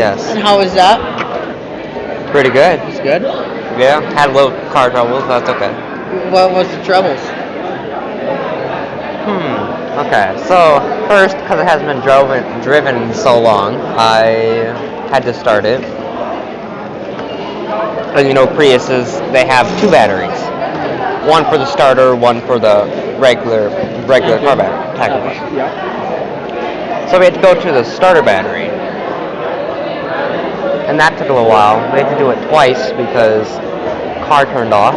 Yes. And how was that? Pretty good. It's good. Yeah. Had a little car trouble, but that's okay. What was the troubles? Okay. So first, because it hasn't been driven in so long, I had to start it. And Priuses, they have two batteries. One for the starter, one for the regular car battery. Technically. Yeah. So we had to go to the starter battery. And that took a little while. We had to do it twice because car turned off.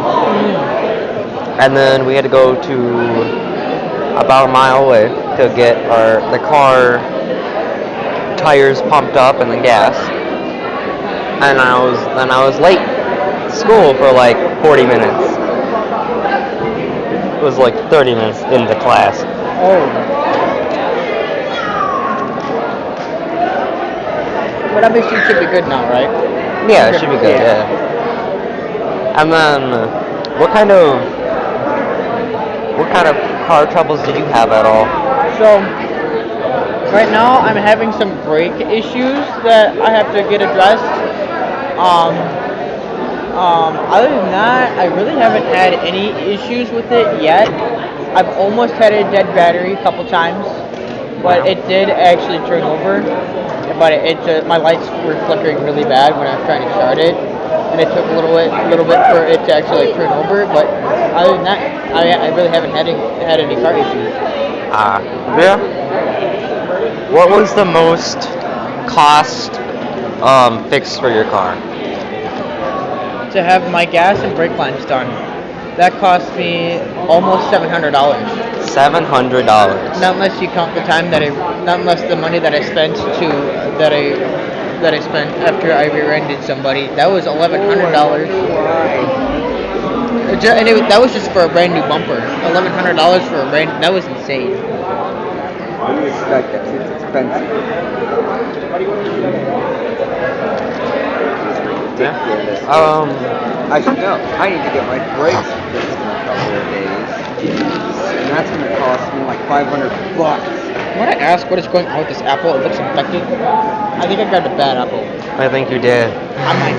And then we had to go to about a mile away to get the car tires pumped up and the gas. And I was late to school for like 40 minutes. It was like 30 minutes into class. Oh. But obviously it should be good now, right? Yeah, it should be good. Yeah. And then, what kind of car troubles did you have at all? So right now I'm having some brake issues that I have to get addressed. Other than that, I really haven't had any issues with it yet. I've almost had a dead battery a couple times, but it did actually turn over. But my lights were flickering really bad when I was trying to start it, and it took a little bit for it to actually turn over. But other than that, I really haven't had any car issues. Yeah. What was the most cost fix for your car? To have my gas and brake lines done, that cost me almost $700. $700. Not unless you count the time not unless the money that I spent that I spent after I rear-ended somebody. That was $1,100. And that was just for a brand new bumper. $1,100 for that was insane. What do you expect? It's expensive. Ridiculous. I should know. I need to get my brakes fixed in a couple of days, and that's going to cost me like $500. When I ask what is going on with this apple, it looks infected. I think I grabbed a bad apple. I think you did. I might.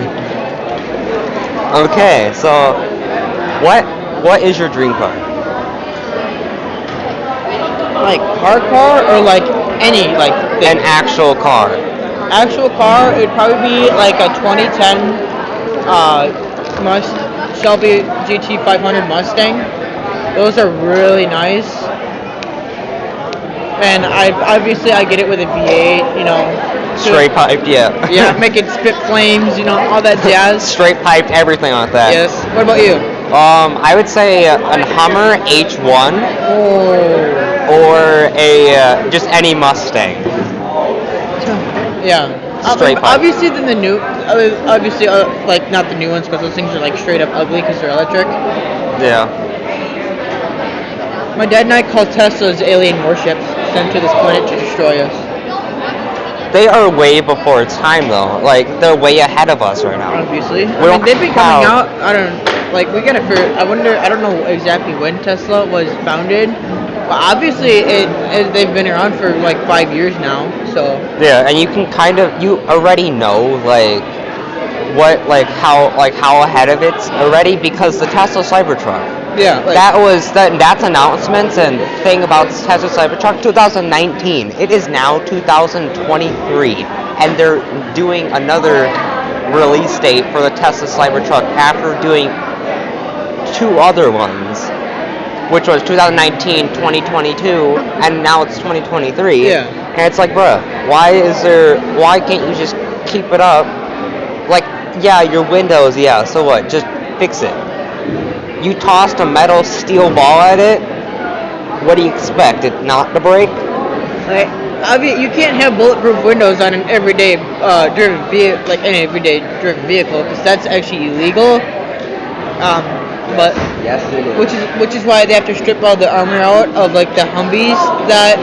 Okay, so what is your dream car? Like car or like any thing? An actual car. Actual car, it'd probably be like a 2010 Shelby GT500 Mustang. Those are really nice. And I get it with a V8, Straight piped, yeah. Yeah, make it spit flames, all that jazz. Straight piped, everything like that. Yes. What about you? I would say an Hummer H1 Oh. or a just any Mustang. Yeah. Straight pipe. Obviously, then the new, like not the new ones because those things are like straight up ugly because they're electric. Yeah. My dad and I call Teslas alien warships sent to this planet to destroy us. They are way before its time though. Like they're way ahead of us right now. Obviously, they've been coming out. We gotta figure. I don't know exactly when Tesla was founded, but obviously they've been around for like 5 years now. So yeah, and you already know how ahead of it's already because the Tesla Cybertruck. yeah, That's announcements and thing about Tesla Cybertruck 2019. It is now 2023, and they're doing another release date for the Tesla Cybertruck after doing two other ones, which was 2019, 2022, and now it's 2023. Yeah. And it's like, bruh, why can't you just keep it up? Like, yeah, your windows, yeah, so what? Just fix it. You tossed a metal steel ball at it, what do you expect? It not to break? You can't have bulletproof windows on an everyday driven vehicle, like an everyday driven vehicle, because that's actually illegal. But Yes, it is. which is why they have to strip all the armor out of like the Humvees that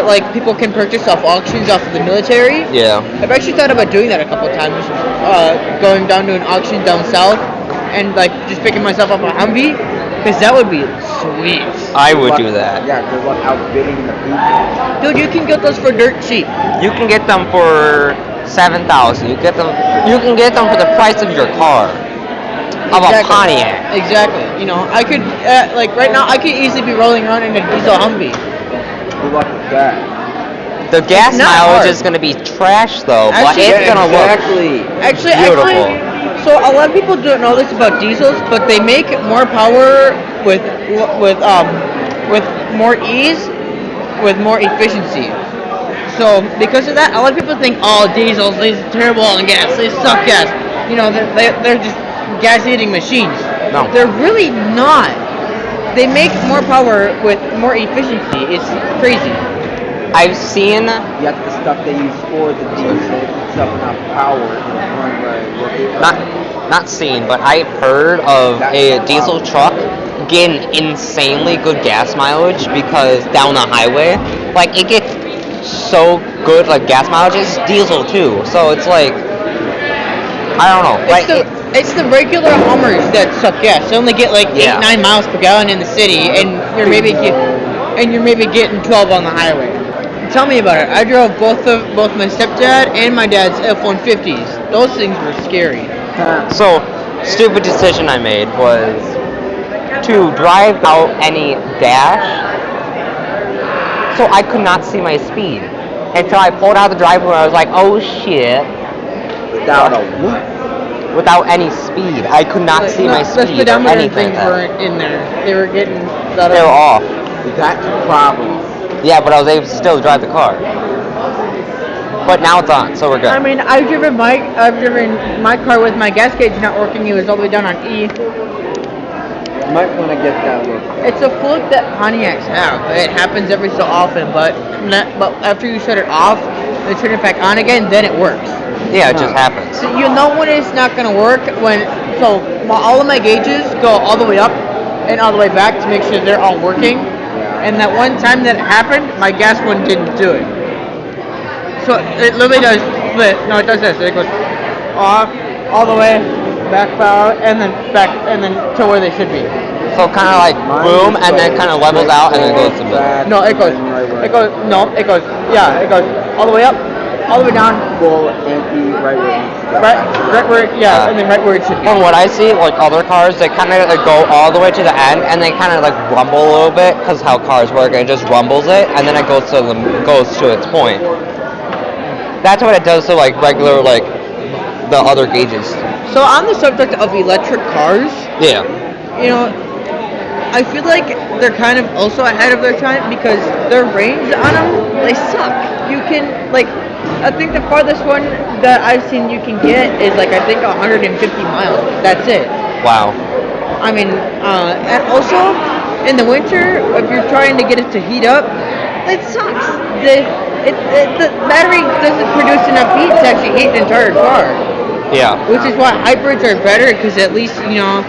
like people can purchase off auctions off of the military. Yeah. I've actually thought about doing that a couple of times, going down to an auction down south and like just picking myself up a Humvee, because that would be sweet. I would do that. Yeah, good luck outbidding the people. Dude, you can get those for dirt cheap. You can get them for 7,000. You get them. You can get them for the price of your car. Of a Pontiac. Exactly. You know, I could like right now, I could easily be rolling around in a diesel Humvee. Good luck with that. The gas not mileage hard. is going to be trash though, but Actually, it's going to look Actually, beautiful. so a lot of people don't know this about diesels, but they make more power with more ease, with more efficiency. So because of that, a lot of people think, oh, diesels, these are terrible on gas, they suck gas. You know, they're just gas-eating machines. No. They're really not. They make more power with more efficiency. It's crazy. I've seen Yet the stuff they use for the diesel puts up enough power to run right. not seen, but I've heard of a diesel truck getting insanely good gas mileage because down the highway, like it gets so good like gas mileage. It's diesel too, so it's like I don't know. Like It's the regular Hummers that suck gas. They only get like Yeah. 8-9 miles per gallon in the city, and you're maybe getting 12 on the highway. Tell me about it. I drove both my stepdad and my dad's F-150s. Those things were scary. so stupid decision I made was to drive out any dash, so I could not see my speed until I pulled out the driveway. I was like, oh shit. Without a whoop. Without any speed, I could not see my The speed or speedometer anything. things Like that. weren't in there. They were getting They were off. That's a problem. Yeah, but I was able to still drive the car. But now it's on, so we're good. I mean, I've driven my car with my gas gauge not working. It was all the way down on E. You might want to get that look. It's a fluke that Pontiacs have. It happens every so often, but after you shut it off and turn it back on again, then it works. Yeah, it just happens. So you know when it's not going to work all of my gauges go all the way up and all the way back to make sure they're all working. And that one time that it happened, my gas one didn't do it. So it literally does split. No, it does this. It goes off all the way, back power, and then back, and then to where they should be. So kind of like boom, and then kind of levels out, and then goes to the. No, it goes all the way up, all the way down, Full empty right where it needs to go. right where, and then right where it should be. From what I see, like other cars, they kind of like go all the way to the end, and they kind of like rumble a little bit, because how cars work, and it just rumbles it, and then it goes to its point. That's what it does to like regular like the other gauges. So on the subject of electric cars, Yeah. you know, I feel like they're kind of also ahead of their time because their range on them, they suck. You can, like, I think the farthest one that I've seen you can get is like, I think 150 miles. That's it. Wow. I mean, and also in the winter, if you're trying to get it to heat up, it sucks. The battery doesn't produce enough heat to actually heat the entire car. Yeah. Which is why hybrids are better because at least, you know,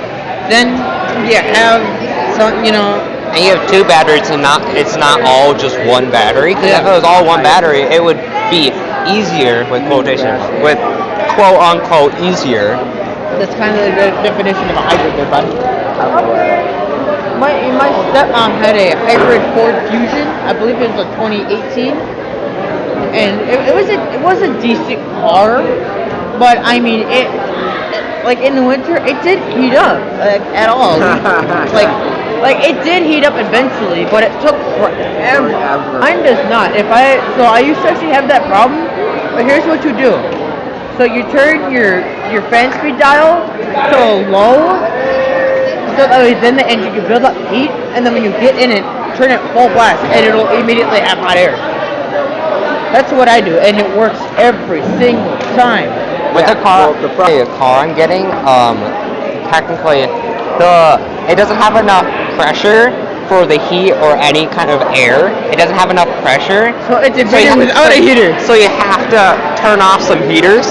then you have some, you know. And you have two batteries, and it's not all just one battery. Because if it was all one battery, it would be easier with quotation, with quote unquote easier. That's kind of the definition of a hybrid there, bud. My stepmom had a hybrid Ford Fusion. I believe it was a 2018, and it was a decent car, but I mean it like in the winter it did heat up like at all. like it did heat up eventually, but it took forever. Mine does not. I used to actually have that problem, but here's what you do. So you turn your fan speed dial to low, so that way then the engine can build up heat, and then when you get in it, turn it full blast, and it'll immediately have hot air. That's what I do, and it works every single time. With the car I'm getting, technically, it doesn't have enough pressure for the heat or any kind of air. It doesn't have enough pressure. So it's a without a heater. So you have to turn off some heaters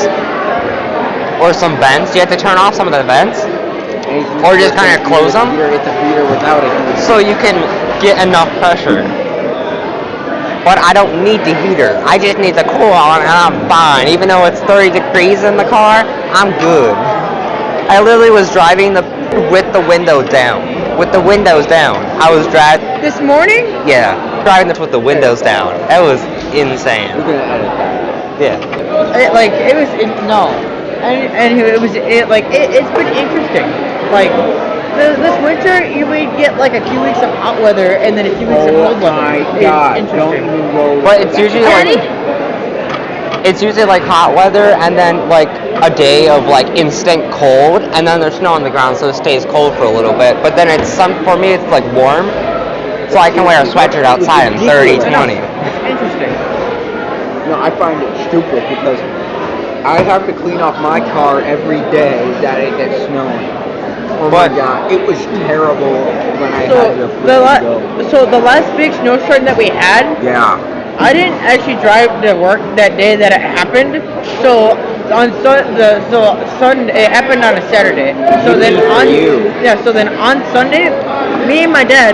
or some vents. You have to turn off some of the vents, or just kind of close them. It's a heater without a heater. So you can get enough pressure. But I don't need the heater. I just need the cool on, and I'm fine. Even though it's 30 degrees in the car, I'm good. I literally was driving with the windows down. With the windows down. I was driving. This morning? Yeah, driving this with the windows down. That was insane. We're gonna edit that. Yeah. It's been interesting. Like this winter, you would get like a few weeks of hot weather and then a few weeks of Oh cold weather. my It's God! Don't interesting. even go. But it's usually like hot weather and then like a day of like instant cold and then there's snow on the ground so it stays cold for a little bit. But then for me it's like warm. So I can wear a sweatshirt outside in 30, 20. It's interesting. No, I find it stupid because I have to clean off my car every day that it gets snowing. Oh my But- God, it was terrible when I So had to go. the last big snowstorm that we had, Yeah. I didn't actually drive to work that day that it happened. So on Sunday, it happened on a Saturday. So then on Sunday, me and my dad,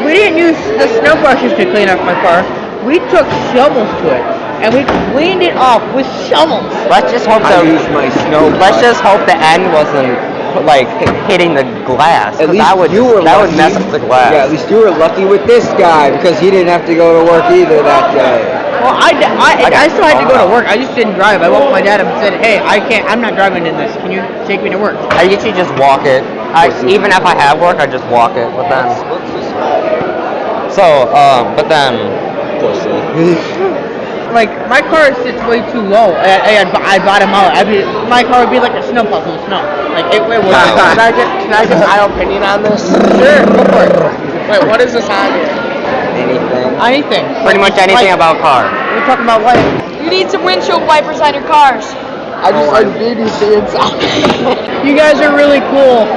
we didn't use the snow brushes to clean off my car. We took shovels to it and we cleaned it off with shovels. Let's just hope I used my snow. let's brush. just hope the end wasn't like hitting the glass. 'cause At least that would you were lucky. mess up the glass. Yeah, at least you were lucky with this guy because he didn't have to go to work either that day. Well, I still had to go to work. I just didn't drive. I woke my dad up and said, "Hey, I'm not driving in this. Can you take me to work?" I usually just walk it. Even if I have work, I just walk it. But then, but then, Like my car sits way too low. I bottom out. My car would be like a snow puddle of snow. Like it would. Can I get my opinion on this? Sure, go for it. Wait, what is this on here? Anything. Anything. pretty much anything about car. We're talking about life. You need some windshield wipers on your cars. I just like BBC inside. You guys are really cool.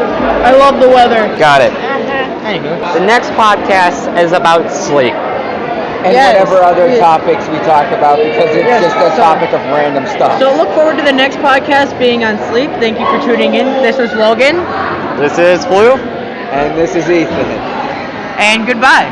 I love the weather. Got it. Anywho. The next podcast is about sleep. And Yes. whatever other Yes. topics we talk about because it's Yes. just a topic of random stuff. So look forward to the next podcast being on sleep. Thank you for tuning in. This was Logan, This is Flu. And this is Ethan. and goodbye.